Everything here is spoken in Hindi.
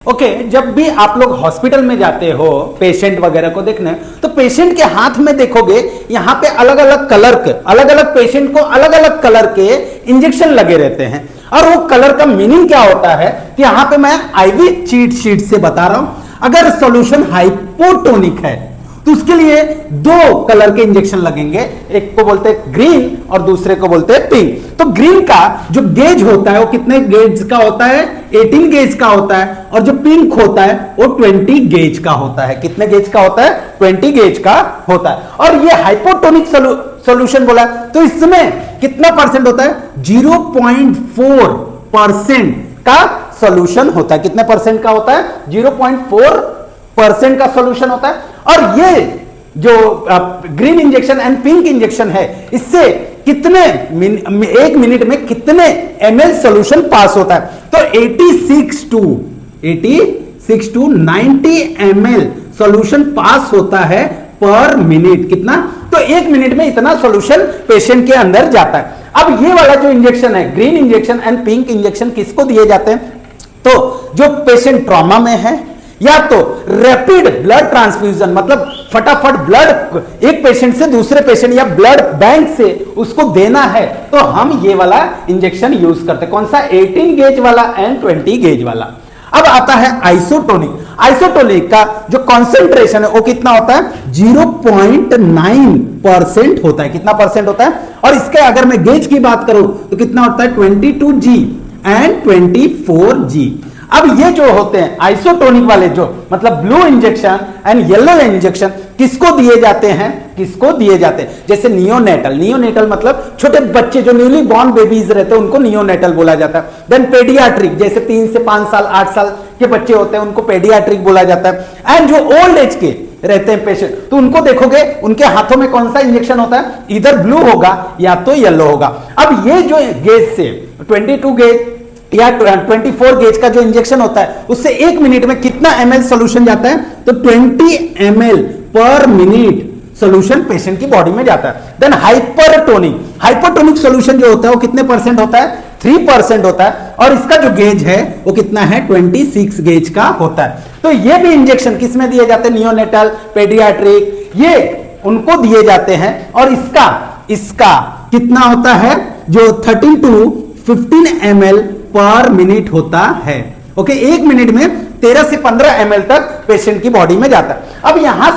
ओके जब भी आप लोग हॉस्पिटल में जाते हो पेशेंट वगैरह को देखने, तो पेशेंट के हाथ में देखोगे यहां पे अलग अलग कलर के, अलग अलग पेशेंट को अलग अलग कलर के इंजेक्शन लगे रहते हैं। और वो कलर का मीनिंग क्या होता है कि यहां पे मैं आईवी चीट शीट से बता रहा हूं। अगर सॉल्यूशन हाइपोटोनिक है तो उसके लिए दो कलर के इंजेक्शन लगेंगे, एक को बोलते हैं ग्रीन और दूसरे को बोलते हैं पिंक। तो ग्रीन का जो गेज होता है वो कितने गेज का होता है? 18 गेज का होता है। और जो पिंक होता है वो 20 गेज का होता है। कितने गेज का होता है? 20 गेज का होता है। और ये हाइपोटोनिक सॉल्यूशन बोला, तो इसमें कितना परसेंट होता है? 0.4% का सॉल्यूशन होता है। कितने परसेंट का होता है? 0.4% का सॉल्यूशन होता है। और ये जो green injection and pink injection है, इससे कितने एक मिनट में कितने ml सॉल्यूशन पास होता है? तो 86 to 90 ml सॉल्यूशन पास होता है पर मिनट। कितना? तो एक मिनट में इतना सॉल्यूशन पेशेंट के अंदर जाता है। अब ये वाला जो इंजेक्शन है, green injection and pink injection, किसको दिए जाते हैं? तो जो पेशेंट ट्रॉमा में है, या तो रैपिड ब्लड ट्रांसफ्यूजन, मतलब फटाफट ब्लड एक पेशेंट से दूसरे पेशेंट या ब्लड बैंक से उसको देना है, तो हम ये वाला इंजेक्शन यूज करते हैं। कौन सा? 18 गेज वाला एंड 20 गेज वाला। अब आता है आइसोटोनिक। आइसोटोनिक का जो कॉन्सेंट्रेशन है वो कितना होता है? 0.9% होता है। कितना परसेंट होता है? और इसके अगर मैं गेज की बात करूं तो कितना होता है? 22G and 24G। अब ये जो होते हैं आइसोटोनिक वाले, जो मतलब blue injection and yellow injection, किसको दिए जाते हैं? किसको दिए जाते हैं? जैसे नियोनेटल। नियोनेटल मतलब छोटे बच्चे जो न्यूली बॉर्न बेबीज रहते हैं उनको नियोनेटल बोला जाता है। देन पेडियाट्रिक, जैसे 3 से 5 साल 8 साल के बच्चे होते हैं उनको पेडियाट्रिक बोला जाता है। एंड जो ओल्ड एज के रहते हैं पेशेंट, तो उनको देखोगे उनके हाथों में कौन सा इंजेक्शन होता है? इधर ब्लू होगा या तो येलो होगा। अब ये जो गेज से 22 गेज या 24 गेज का जो इंजेक्शन होता है, उससे एक मिनट में कितना ml सॉल्यूशन जाता है? तो 20 ml पर मिनट सॉल्यूशन पेशेंट की बॉडी में जाता है। Then hypertonic. हाइपरटोनिक सॉल्यूशन जो होता है वो कितने परसेंट होता है? 3% होता है। और इसका जो गेज है वो कितना है? 26 गेज का होता है। तो ये भी इंजेक्शन किस में दिए जाते हैं? नियोनेटल, पेडियाट्रिक, ये उनको दिए जाते हैं। और इसका कितना होता है? जो 13 to 15 ml पर मिनट होता है। ओके, एक मिनट में 13 से 15 ml तक पेशेंट की बॉडी में जाता है। अब यहां से